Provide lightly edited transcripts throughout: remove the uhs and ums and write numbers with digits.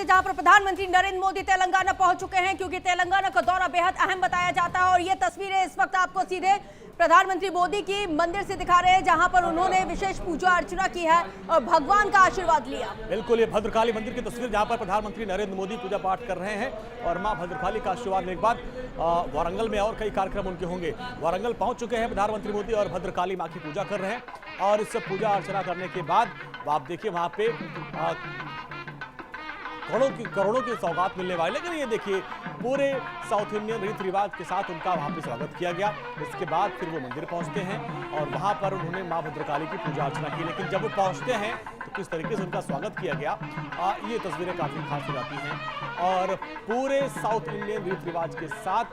जहां पर प्रधानमंत्री नरेंद्र मोदी तेलंगाना पहुंच चुके हैं, क्योंकि तेलंगाना का दौरा बेहद अहम बताया जाता है। और ये तस्वीरें इस वक्त आपको सीधे प्रधानमंत्री मोदी की मंदिर से दिखा रहे हैं, जहां पर उन्होंने विशेष पूजा अर्चना की है और भगवान का आशीर्वाद लिया। बिल्कुल, ये भद्रकाली मंदिर की तस्वीर जहां पर प्रधानमंत्री नरेंद्र मोदी पूजा पाठ कर रहे हैं और मां भद्रकाली का आशीर्वाद लेने के बाद वारंगल में और कई कार्यक्रम उनके होंगे। वारंगल पहुंच चुके हैं प्रधानमंत्री मोदी और भद्रकाली मां की पूजा कर रहे हैं और इस पूजा अर्चना करने के बाद आप देखिए वहां पे करोड़ों की सौगात मिलने वाली। लेकिन ये देखिए पूरे साउथ इंडियन रीति रिवाज के साथ उनका वहां पे स्वागत किया गया। इसके बाद फिर वो मंदिर पहुंचते हैं और वहां पर उन्होंने मां भद्रकाली की पूजा अर्चना की। लेकिन जब वो पहुंचते हैं तो किस तरीके से उनका स्वागत किया गया, ये तस्वीरें काफी खास हो जाती हैं। और पूरे साउथ इंडियन रीति रिवाज के साथ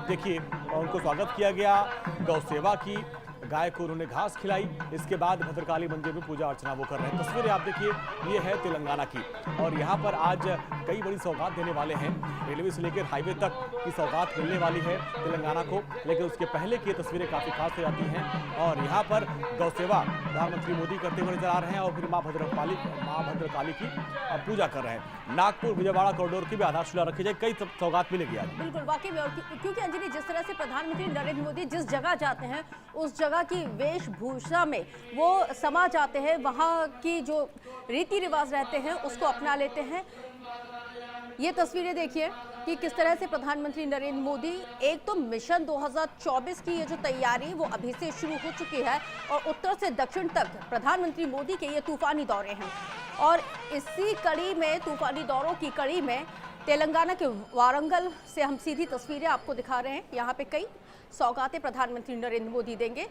देखिए उनको स्वागत किया गया, गौ सेवा की, गाय को उन्होंने घास खिलाई। इसके बाद भद्रकाली मंदिर में पूजा अर्चना वो कर रहे हैं। तस्वीरें आप देखिए, ये है तेलंगाना की और यहाँ पर आज कई बड़ी सौगात देने वाले हैं। रेलवे से लेकर हाईवे तक की सौगात मिलने वाली है तेलंगाना को। लेकिन उसके पहले की तस्वीरें काफी खास हो जाती हैं और यहाँ पर गौ सेवा प्रधानमंत्री मोदी करते हुए नजर आ रहे हैं और फिर माँ भद्रकाली की पूजा कर रहे हैं। नागपुर विजयवाड़ा कॉरिडोर की भी आधारशिला रखी जाए, कई सौगात मिलेगी आज। बिल्कुल, वाकई में। क्योंकि अंजलि, जिस तरह से प्रधानमंत्री नरेंद्र मोदी जिस जगह जाते हैं उस जगह की वेशभूषा में वो समा जाते हैं, वहां की जो रीति रिवाज रहते हैं उसको अपना लेते हैं। ये तस्वीरें देखिए कि किस तरह से प्रधानमंत्री नरेंद्र मोदी, एक तो मिशन 2024 की ये जो तैयारी वो अभी से शुरू हो चुकी है और उत्तर से दक्षिण तक प्रधानमंत्री मोदी के ये तूफानी दौरे हैं। और इसी कड़ी में, तूफानी दौरों की कड़ी में, तेलंगाना के वारंगल से हम सीधी तस्वीरें आपको दिखा रहे हैं। यहाँ पे कई सौगातें प्रधानमंत्री नरेंद्र मोदी देंगे।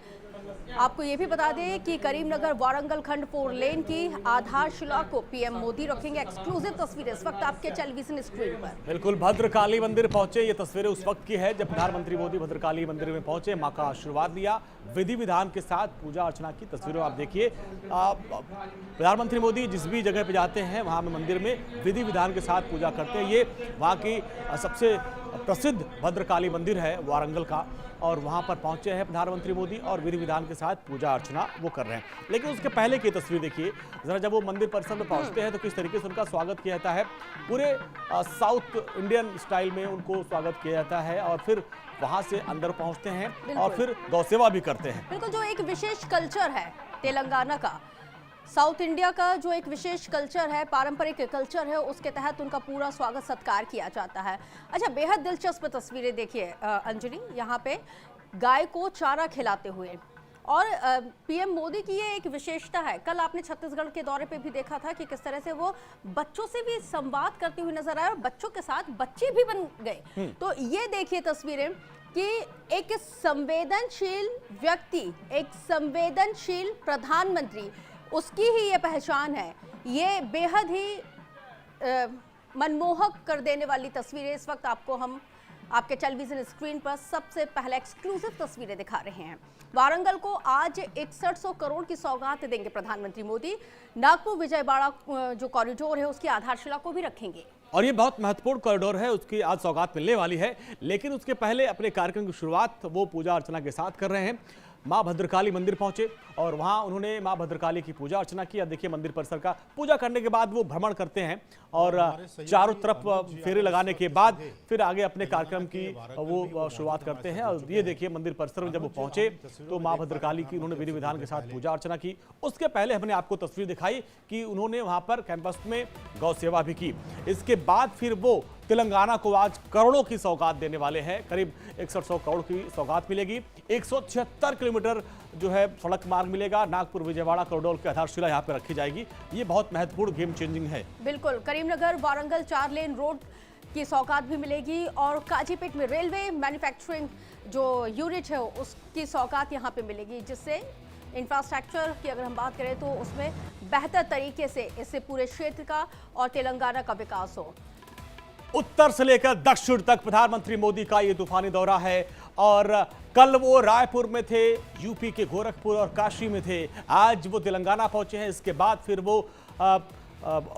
आपको ये भी बता दें कि करीमनगर वारंगल खंड 4 लेन की आधारशिला को पीएम मोदी रखेंगे। एक्सक्लूसिव तस्वीरें इस वक्त आपके टेलीविजन स्क्रीन पर। बिल्कुल, भद्रकाली मंदिर पहुंचे, ये तस्वीरें उस वक्त की है जब प्रधानमंत्री मोदी भद्रकाली मंदिर में पहुंचे, मां का आशीर्वाद लिया, विधि विधान के साथ पूजा अर्चना की तस्वीरें आप देखिए। प्रधानमंत्री मोदी जिस भी जगह पे जाते हैं वहां में मंदिर में विधि विधान के साथ पूजा करते हैं। ये वहां की सबसे प्रसिद्ध भद्रकाली मंदिर है वारंगल का और वहां पर पहुंचे हैं प्रधानमंत्री मोदी और विधि विधान के साथ पूजा अर्चना वो कर रहे हैं। लेकिन उसके पहले की तस्वीर देखिए जरा, जब वो मंदिर परिसर में पहुंचते हैं तो किस तरीके से उनका स्वागत किया जाता है। पूरे साउथ इंडियन स्टाइल में उनको स्वागत किया जाता है और फिर वहां से अंदर पहुंचते हैं और फिर गौ सेवा भी करते हैं। बिल्कुल, जो एक विशेष कल्चर है तेलंगाना का, साउथ इंडिया का जो एक विशेष कल्चर है, पारंपरिक कल्चर है, उसके तहत उनका पूरा स्वागत सत्कार किया जाता है। अच्छा, बेहद दिलचस्प तस्वीरें देखिए अंजलि, यहाँ पे गाय को चारा खिलाते हुए। और पीएम मोदी की ये एक विशेषता है। कल आपने छत्तीसगढ़ के दौरे पे भी देखा था कि किस तरह से वो बच्चों से भी संवाद करते हुए नजर आए और बच्चों के साथ बच्चे भी बन गए। तो ये देखिए तस्वीरें कि एक संवेदनशील व्यक्ति, एक संवेदनशील प्रधानमंत्री, उसकी ही ये पहचान है। ये बेहद ही मनमोहक कर देने वाली तस्वीरें इस वक्त आपको हम आपके टेलीविजन स्क्रीन पर सबसे पहले एक्सक्लूसिव तस्वीरें दिखा रहे हैं। वारंगल को आज 6100 करोड़ की सौगात देंगे प्रधानमंत्री मोदी। नागपुर विजयवाड़ा जो कॉरिडोर है उसकी आधारशिला को भी रखेंगे और ये बहुत महत्वपूर्ण कॉरिडोर है, उसकी आज सौगात मिलने वाली है। लेकिन उसके पहले अपने कार्यक्रम की शुरुआत वो पूजा अर्चना के साथ कर रहे हैं। मां भद्रकाली मंदिर पहुंचे और वहां उन्होंने मां भद्रकाली की पूजा अर्चना की। अब देखिए मंदिर परिसर का पूजा करने के बाद वो भ्रमण करते हैं और चारों तरफ फेरे लगाने के बाद फिर आगे अपने कार्यक्रम की वो शुरुआत करते हैं। और ये देखिए मंदिर परिसर में जब वो पहुंचे तो मां भद्रकाली की उन्होंने विधि विधान के साथ पूजा अर्चना की। उसके पहले हमने आपको तस्वीर दिखाई कि उन्होंने वहां पर कैंपस में गौ सेवा भी की। इसके बाद फिर वो तेलंगाना को आज करोड़ों की सौगात देने वाले हैं। करीब 6100 करोड़ की सौगात मिलेगी। 176 किलोमीटर जो है सड़क मार्ग मिलेगा। नागपुर विजयवाड़ा कॉरिडोर की आधारशिला यहाँ पे रखी जाएगी। ये बहुत महत्वपूर्ण गेम चेंजिंग है। बिल्कुल, करीमनगर वारंगल 4 लेन रोड की सौगात भी मिलेगी और काजीपेट में रेलवे मैन्युफैक्चरिंग जो यूनिट है उसकी सौगात यहाँ पे मिलेगी, जिससे इंफ्रास्ट्रक्चर की अगर हम बात करें तो उसमें बेहतर तरीके से इससे पूरे क्षेत्र का और तेलंगाना का विकास हो। उत्तर से लेकर दक्षिण तक प्रधानमंत्री मोदी का ये तूफानी दौरा है और कल वो रायपुर में थे, यूपी के गोरखपुर और काशी में थे, आज वो तेलंगाना पहुंचे हैं। इसके बाद फिर वो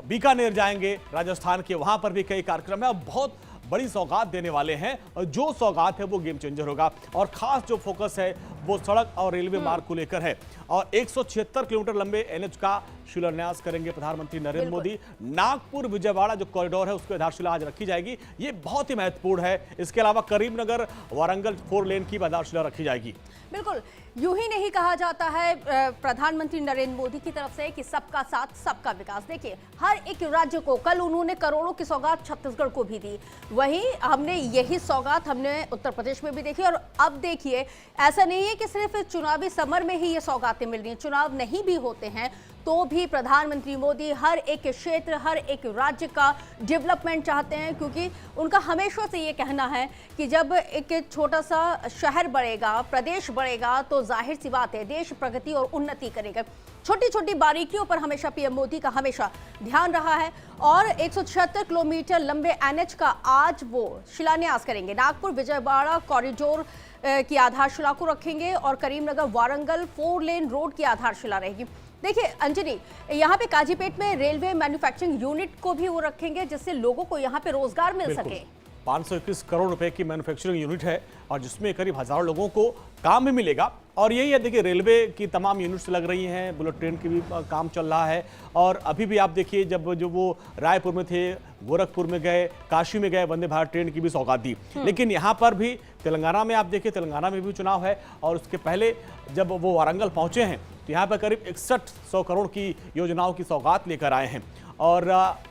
बीकानेर जाएंगे राजस्थान के, वहां पर भी कई कार्यक्रम है। अब बहुत बड़ी सौगात देने वाले हैं और जो सौगात है वो गेम चेंजर होगा। और खास जो फोकस है वो सड़क और रेलवे मार्ग को लेकर है और 176 किलोमीटर लंबे एनएच का शिलान्यास करेंगे प्रधानमंत्री नरेंद्र मोदी। नागपुर विजयवाड़ा जो कॉरिडोर है उसकी आधारशिला आज रखी जाएगी, ये बहुत ही महत्वपूर्ण है। इसके अलावा करीमनगर वारंगल 4 लेन की आधारशिला रखी जाएगी। बिल्कुल, यूं ही नहीं कहा जाता है प्रधानमंत्री नरेंद्र मोदी की तरफ से कि सबका साथ सबका विकास। देखिए, हर एक राज्य को कल उन्होंने करोड़ों की सौगात छत्तीसगढ़ को भी दी, वहीं हमने यही सौगात हमने उत्तर प्रदेश में भी देखी। और अब देखिए, ऐसा नहीं है कि सिर्फ चुनावी समर में ही ये सौगातें मिल रही हैं, चुनाव नहीं भी होते हैं तो भी प्रधानमंत्री मोदी हर एक क्षेत्र, हर एक राज्य का डेवलपमेंट चाहते हैं, क्योंकि उनका हमेशा से ये कहना है कि जब एक छोटा सा शहर बढ़ेगा, प्रदेश बढ़ेगा, तो जाहिर सी बात है देश प्रगति और उन्नति करेगा। छोटी छोटी बारीकियों पर हमेशा पीएम मोदी का हमेशा ध्यान रहा है और 176 किलोमीटर लंबे एनएच का आज वो शिलान्यास करेंगे। नागपुर विजयवाड़ा कॉरिडोर की आधारशिला को रखेंगे और करीमनगर वारंगल 4 लेन रोड की आधारशिला रहेगी। देखिए अंजनी, यहाँ पे काजीपेट में रेलवे मैन्युफैक्चरिंग यूनिट को भी वो रखेंगे जिससे लोगों को यहाँ पे रोजगार मिल सके। 521 करोड़ रुपए की मैन्युफैक्चरिंग यूनिट है और जिसमें करीब हजारों लोगों को काम भी मिलेगा। और यही है, देखिए रेलवे की तमाम यूनिट्स लग रही हैं, बुलेट ट्रेन की भी काम चल रहा है। और अभी भी आप देखिए, जब जो वो रायपुर में थे, गोरखपुर में गए, काशी में गए, वंदे भारत ट्रेन की भी सौगात दी। लेकिन यहाँ पर भी तेलंगाना में आप देखिए, तेलंगाना में भी चुनाव है और उसके पहले जब वो वारंगल पहुंचे हैं तो यहाँ पर करीब 6100 करोड़ की योजनाओं की सौगात लेकर आए हैं। और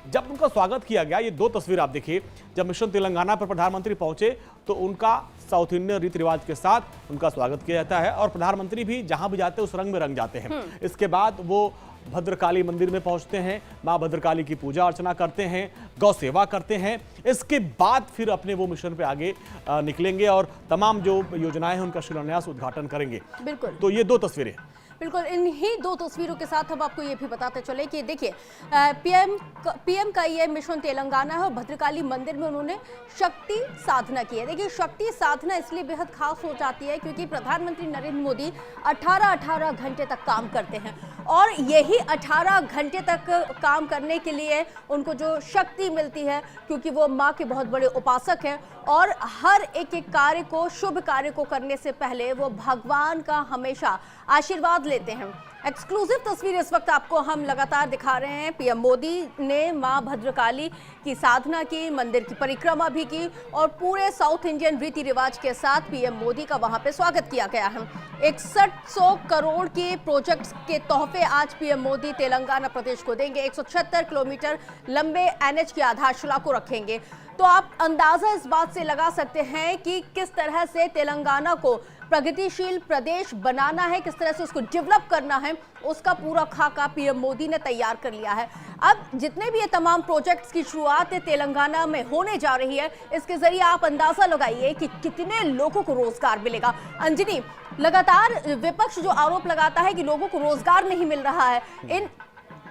जब उनका स्वागत किया गया, ये 2 तस्वीर आप देखिए, जब मिशन तेलंगाना पर प्रधानमंत्री पहुंचे तो उनका साउथ इंडियन रीति रिवाज के साथ उनका स्वागत किया जाता है और प्रधानमंत्री भी जहां भी जाते हैं उस रंग में रंग जाते हैं। इसके बाद वो भद्रकाली मंदिर में पहुंचते हैं, मां भद्रकाली की पूजा अर्चना करते हैं, गौ सेवा करते हैं। इसके बाद फिर अपने वो मिशन पे आगे निकलेंगे और तमाम जो योजनाएं हैं उनका शिलान्यास उद्घाटन करेंगे। बिल्कुल, तो ये 2 तस्वीरें। बिल्कुल, इन्हीं 2 तस्वीरों के साथ हम आपको ये भी बताते चले कि देखिए पीएम का ये मिशन तेलंगाना है और भद्रकाली मंदिर में उन्होंने शक्ति साधना की है। देखिए, शक्ति साधना इसलिए बेहद खास हो जाती है क्योंकि प्रधानमंत्री नरेंद्र मोदी 18 घंटे तक काम करते हैं और यही 18 घंटे तक काम करने के लिए उनको जो शक्ति मिलती है, क्योंकि वो माँ के बहुत बड़े उपासक हैं और हर एक कार्य को, शुभ कार्य को करने से पहले वो भगवान का हमेशा आशीर्वाद लेते हैं। एक्सक्लूसिव तस्वीर इस वक्त आपको हम लगातार दिखा रहे हैं। पीएम मोदी ने मां भद्रकाली की साधना की, मंदिर की परिक्रमा भी की और पूरे साउथ इंडियन रीति रिवाज के साथ पीएम मोदी का वहां पे स्वागत किया गया है। 6100 करोड़ के प्रोजेक्ट्स के तोहफे आज पीएम मोदी तेलंगाना प्रदेश को देंगे। 176 किलोमीटर लंबे एनएच की आधारशिला को रखेंगे। तो आप अंदाजा इस बात से लगा सकते हैं कि किस तरह से तेलंगाना को प्रगतिशील प्रदेश बनाना है, किस तरह से उसको डेवलप करना है, उसका पूरा खाका पीएम मोदी ने तैयार कर लिया है। अब जितने भी ये तमाम प्रोजेक्ट्स की शुरुआत तेलंगाना में होने जा रही है, इसके जरिए आप अंदाजा लगाइए कि कितने लोगों को रोजगार मिलेगा। अंजनी, लगातार विपक्ष जो आरोप लगाता है कि लोगों को रोजगार नहीं मिल रहा है,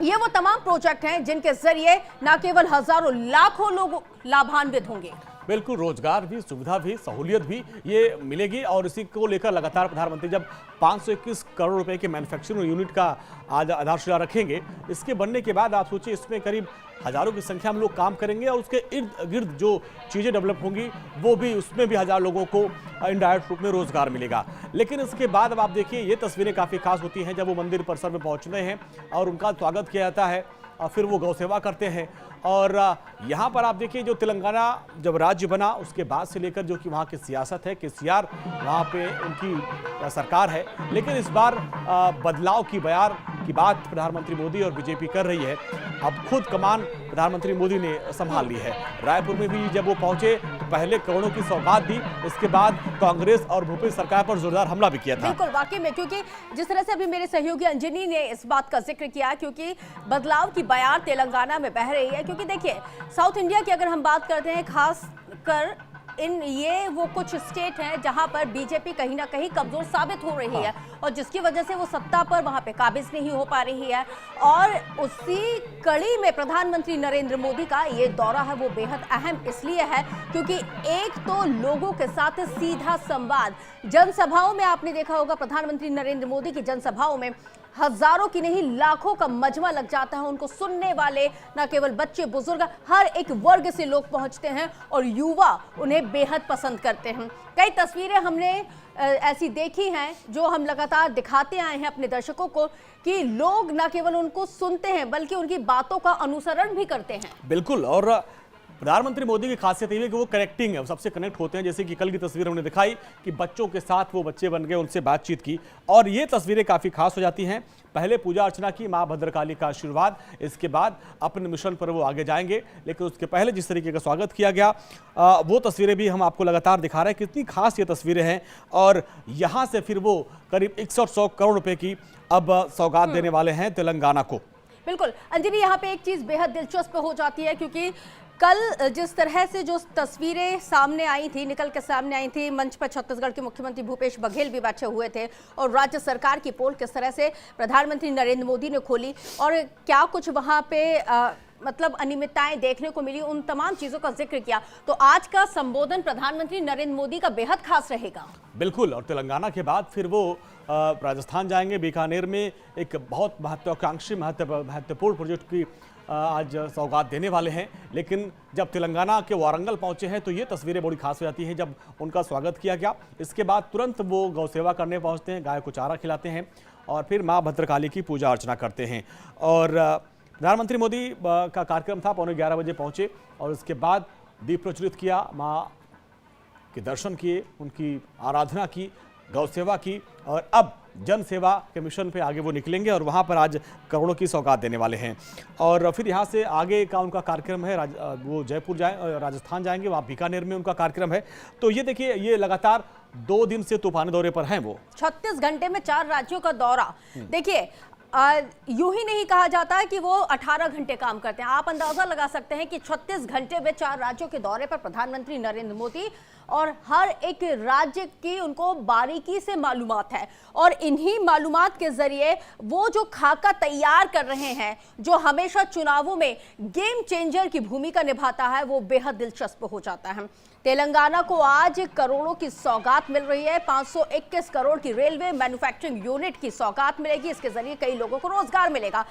ये वो तमाम प्रोजेक्ट हैं जिनके जरिए न केवल हजारों लाखों लोग लाभान्वित होंगे। बिल्कुल, रोजगार भी, सुविधा भी, सहूलियत भी ये मिलेगी और इसी को लेकर लगातार प्रधानमंत्री जब 521 करोड़ रुपए के मैन्युफैक्चरिंग यूनिट का आज आधारशिला रखेंगे, इसके बनने के बाद आप सोचिए इसमें करीब हजारों की संख्या में लोग काम करेंगे और उसके इर्द गिर्द जो चीज़ें डेवलप होंगी वो भी, उसमें भी 1000 लोगों को इनडायरेक्ट रूप में रोजगार मिलेगा। लेकिन इसके बाद अब आप देखिए, ये तस्वीरें काफ़ी खास होती हैं जब वो मंदिर परिसर में पहुँचते हैं और उनका स्वागत किया जाता है और फिर वो गौ सेवा करते हैं। और यहाँ पर आप देखिए, जो तेलंगाना जब राज्य बना उसके बाद से लेकर जो कि वहाँ की सियासत है, केसीआर वहाँ पे उनकी सरकार है, लेकिन इस बार बदलाव की बयार की बात प्रधानमंत्री मोदी और बीजेपी कर रही है। अब खुद कमान प्रधानमंत्री मोदी ने संभाल ली है। रायपुर में भी जब वो पहुंचे तो पहले करोड़ों की सौगात दी, इसके बाद कांग्रेस और भूपेश सरकार पर जोरदार हमला भी किया था। बिल्कुल, वाकई में, क्योंकि जिस तरह से अभी मेरे सहयोगी अंजनी ने इस बात का जिक्र किया, क्योंकि बदलाव की बयार तेलंगाना में बह रही है। क्योंकि देखिए, साउथ इंडिया की अगर हम बात करते हैं, खास कर ये वो कुछ स्टेट हैं जहां पर बीजेपी कहीं ना कहीं कमजोर साबित हो रही है और जिसकी वजह से वो सत्ता पर वहां पे काबिज नहीं हो पा रही है। और उसी कड़ी में प्रधानमंत्री नरेंद्र मोदी का ये दौरा है वो बेहद अहम इसलिए है क्योंकि एक तो लोगों के साथ सीधा संवाद, जनसभाओं में आपने देखा होगा प्रधानमंत्री नरेंद्र मोदी की जनसभाओं में हजारों की नहीं लाखों का मजमा लग जाता है। उनको सुनने वाले न केवल बच्चे बुजुर्ग, हर एक वर्ग से लोग पहुंचते हैं और युवा उन्हें बेहद पसंद करते हैं। कई तस्वीरें हमने ऐसी देखी हैं जो हम लगातार दिखाते आए हैं अपने दर्शकों को कि लोग न केवल उनको सुनते हैं बल्कि उनकी बातों का अनुसरण भी करते हैं। बिल्कुल, और प्रधानमंत्री मोदी की खासियत ये है कि वो कनेक्टिंग है, वो सबसे कनेक्ट होते हैं। जैसे कि कल की तस्वीर हमने दिखाई कि बच्चों के साथ वो बच्चे बन गए, उनसे बातचीत की, और ये तस्वीरें काफ़ी खास हो जाती हैं। पहले पूजा अर्चना की, माँ भद्रकाली का आशीर्वाद, इसके बाद अपने मिशन पर वो आगे जाएंगे। लेकिन उसके पहले जिस तरीके का स्वागत किया गया वो तस्वीरें भी हम आपको लगातार दिखा रहे हैं। कितनी खास ये तस्वीरें हैं, और यहाँ से फिर वो करीब 100 करोड़ रुपए की अब सौगात देने वाले हैं तेलंगाना को। बिल्कुल अंजलि, यहाँ पे एक चीज बेहद दिलचस्प हो जाती है क्योंकि कल जिस तरह से जो तस्वीरें सामने आई थी, निकल के सामने आई थी, मंच पर छत्तीसगढ़ के मुख्यमंत्री भूपेश बघेल भी बैठे हुए थे और राज्य सरकार की पोल किस तरह से प्रधानमंत्री नरेंद्र मोदी ने खोली और क्या कुछ वहां पे मतलब अनियमितताएं देखने को मिली, उन तमाम चीजों का जिक्र किया। तो आज का संबोधन प्रधानमंत्री नरेंद्र मोदी का बेहद खास रहेगा। बिल्कुल, और तेलंगाना के बाद फिर वो राजस्थान जाएंगे। बीकानेर में एक बहुत महत्वाकांक्षी महत्वपूर्ण प्रोजेक्ट की आज सौगात देने वाले हैं। लेकिन जब तेलंगाना के वारंगल पहुंचे हैं तो ये तस्वीरें बड़ी खास हो जाती हैं जब उनका स्वागत किया गया। इसके बाद तुरंत वो गौ सेवा करने पहुंचते हैं, गाय को चारा खिलाते हैं और फिर माँ भद्रकाली की पूजा अर्चना करते हैं। और प्रधानमंत्री मोदी का कार्यक्रम था, 11:15 बजे पहुंचे और उसके बाद दीप प्रज्वलित किया, माँ के दर्शन किए, उनकी आराधना की, गौ सेवा की, और अब जन सेवा के मिशन पे आगे वो निकलेंगे और वहाँ पर आज करोड़ों की सौगात देने वाले हैं। और फिर यहाँ से आगे का उनका कार्यक्रम है, वो जयपुर राजस्थान जाएंगे, वहाँ बीकानेर में उनका कार्यक्रम है। तो ये देखिए, ये लगातार 2 दिन से तूफानी दौरे पर हैं वो। 36 घंटे में 4 राज्यों का दौरा। देखिए यूं ही नहीं कहा जाता है कि वो 18 घंटे काम करते हैं। आप अंदाजा लगा सकते हैं कि 36 घंटे में 4 राज्यों के दौरे पर प्रधानमंत्री नरेंद्र मोदी, और हर एक राज्य की उनको बारीकी से मालूमात है और इन्हीं मालूमात के जरिए वो जो खाका तैयार कर रहे हैं, जो हमेशा चुनावों में गेम चेंजर की भूमिका निभाता है, वो बेहद दिलचस्प हो जाता है। तेलंगाना को आज करोड़ों की सौगात मिल रही है। 521 करोड़ की रेलवे मैन्युफैक्चरिंग यूनिट की सौगात मिलेगी। इसके जरिए कई लोगों को रोजगार मिलेगा।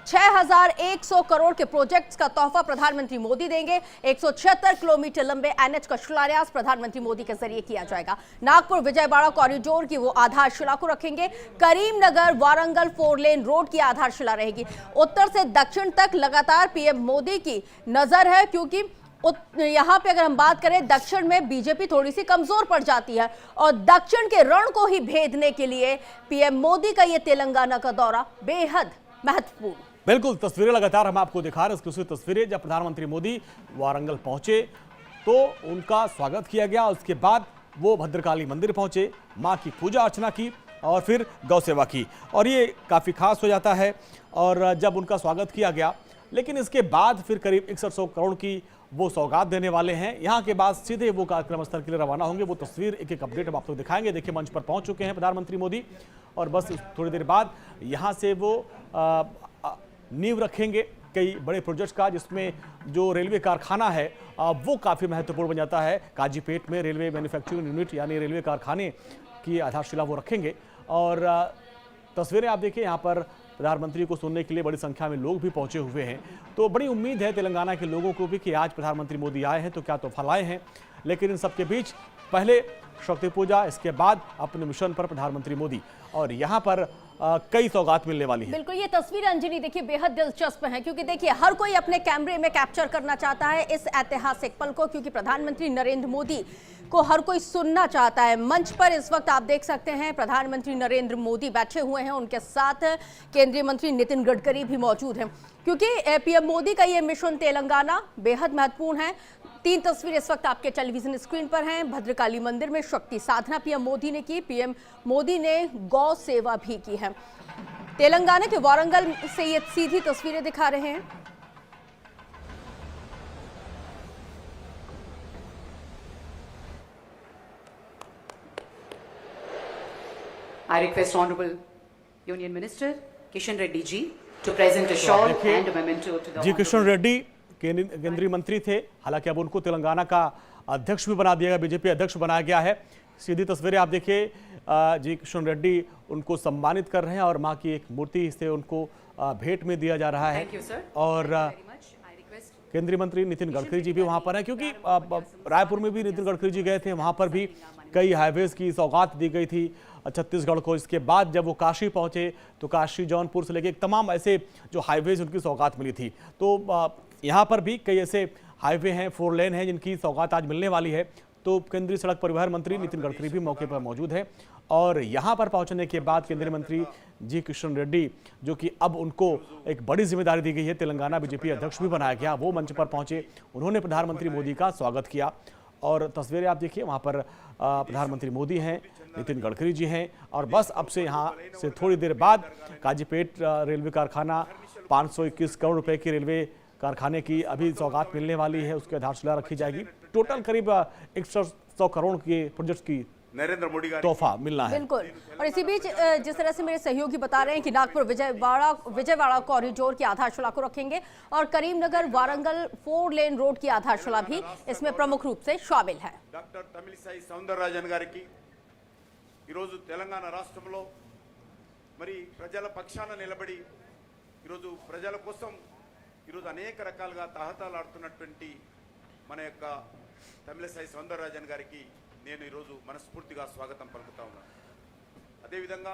6100 करोड़ के प्रोजेक्ट्स का तोहफा प्रधानमंत्री मोदी देंगे। 176 किलोमीटर लंबे एनएच का शिलान्यास प्रधानमंत्री मोदी के जरिए किया जाएगा। नागपुर विजयवाड़ा कॉरिडोर की वो आधारशिला को रखेंगे। करीमनगर वारंगल 4 लेन रोड की आधारशिला रहेगी। उत्तर से दक्षिण तक लगातार पीएम मोदी की नजर है क्योंकि यहाँ पे अगर हम बात करें, दक्षिण में बीजेपी थोड़ी सी कमजोर पड़ जाती है और दक्षिण के रण को ही भेदने के लिए पीएम मोदी का ये तेलंगाना का दौरा बेहद महत्वपूर्ण। बिल्कुल, तस्वीरें लगातार हम आपको दिखा रहे हैं। एक्सक्लूसिव तस्वीरें, जब प्रधानमंत्री मोदी वारंगल पहुंचे तो उनका स्वागत किया गया। उसके बाद वो भद्रकाली मंदिर पहुंचे, मां की पूजा अर्चना की और फिर गौ सेवा की, और ये काफ़ी खास हो जाता है। और जब उनका स्वागत किया गया, लेकिन इसके बाद फिर करीब 100 करोड़ की वो सौगात देने वाले हैं। यहाँ के बाद सीधे वो कार्यक्रम स्थल के लिए रवाना होंगे। वो तस्वीर एक एक अपडेट हम आपको दिखाएंगे। देखिए, मंच पर पहुंच चुके हैं प्रधानमंत्री मोदी और बस थोड़ी देर बाद यहाँ से वो नींव रखेंगे कई बड़े प्रोजेक्ट्स का, जिसमें जो रेलवे कारखाना है वो काफ़ी महत्वपूर्ण बन जाता है। काजीपेट में रेलवे मैन्युफैक्चरिंग यूनिट यानी रेलवे कारखाने की आधारशिला वो रखेंगे। और तस्वीरें आप देखिए, यहाँ पर प्रधानमंत्री को सुनने के लिए बड़ी संख्या में लोग भी पहुंचे हुए हैं। तो बड़ी उम्मीद है तेलंगाना के लोगों को भी कि आज प्रधानमंत्री मोदी आए हैं तो क्या तोहफा लाए हैं। लेकिन इन सबके बीच पहले शक्ति पूजा, इसके बाद अपने मिशन पर प्रधानमंत्री मोदी, और यहाँ पर कई सौगात मिलने वाली है। बिल्कुल, ये तस्वीर अंजलि देखिए बेहद दिलचस्प है क्योंकि देखिए हर कोई अपने कैमरे में कैप्चर करना चाहता है इस ऐतिहासिक पल को, क्योंकि प्रधानमंत्री नरेंद्र मोदी को हर कोई सुनना चाहता है। मंच पर इस वक्त आप देख सकते हैं प्रधानमंत्री नरेंद्र मोदी बैठे हुए हैं, उनके साथ केंद्रीय मंत्री नितिन गडकरी भी मौजूद हैं क्योंकि पीएम मोदी का ये मिशन तेलंगाना बेहद महत्वपूर्ण है। 3 तस्वीरें इस वक्त आपके टेलीविजन स्क्रीन पर हैं। भद्रकाली मंदिर में शक्ति साधना पीएम मोदी ने की, पीएम मोदी ने गौ सेवा भी की है। तेलंगाना के वारंगल से ये सीधी तस्वीरें दिखा रहे हैं। I request Honorable Union Minister Kishan Reddy ji to present a shawl and a memento to the जी किशन रेड्डी केंद्रीय मंत्री थे, हालांकि अब उनको तेलंगाना का अध्यक्ष भी बना दिया गया, बीजेपी अध्यक्ष बनाया गया है। सीधी तस्वीरें आप देखिए, जी किशन रेड्डी उनको सम्मानित कर रहे हैं और मां की एक मूर्ति से उनको भेंट में दिया जा रहा है। Thank you, sir. और Very much. I request केंद्रीय मंत्री नितिन गडकरी जी भी वहां पर हैं, क्योंकि रायपुर में भी नितिन गडकरी जी गए थे, वहां पर भी कई हाईवेज की सौगात दी गई थी छत्तीसगढ़ को। इसके बाद जब वो काशी पहुंचे तो काशी जौनपुर से लेके तमाम ऐसे जो हाईवेज उनकी सौगात मिली थी। तो यहाँ पर भी कई ऐसे हाईवे हैं, 4 लेन हैं, जिनकी सौगात आज मिलने वाली है। तो केंद्रीय सड़क परिवहन मंत्री नितिन गडकरी भी मौके पर मौजूद है और यहाँ पर पहुंचने के बाद केंद्रीय मंत्री जी किशन रेड्डी, जो कि अब उनको एक बड़ी जिम्मेदारी दी गई है, तेलंगाना बीजेपी अध्यक्ष भी बनाया गया, वो मंच पर पहुंचे। उन्होंने प्रधानमंत्री मोदी का स्वागत किया और तस्वीरें आप देखिए, वहाँ पर प्रधानमंत्री मोदी हैं, नितिन गडकरी जी हैं और बस अब से यहाँ से थोड़ी देर बाद काजीपेट रेलवे कारखाना 521 करोड़ रुपए की रेलवे कारखाने की अभी सौगात मिलने वाली है, उसकी आधारशिला रखी जाएगी। टोटल करीब 100 करोड़ के प्रोजेक्ट की नरेंद्र मोदी का तोहफा मिलना है। बिल्कुल। और इसी बीच जिस तरह से मेरे सहयोगी बता रहे हैं कि नागपुर विजयवाड़ा कॉरिडोर की आधारशिला को रखेंगे और करीमनगर वारंगल 4 लेन रोड की आधारशिला भी इसमें प्रमुख रूप से शामिल है। డాక్టర్ తమిళిసై సౌందరరాజన్ గారికి ఈరోజు తెలంగాణ రాష్ట్రంలో మరి ప్రజల పక్షాన నిలబడి ఈరోజు ప్రజల కోసం ఈరోజు అనేక రకాలుగా తహతలాడుతున్నటువంటి మన యొక్క తమిళిసై సౌందరరాజన్ గారికి నేను ఈరోజు మనస్ఫూర్తిగా స్వాగతం పలుకుతా ఉన్నాను. అదేవిధంగా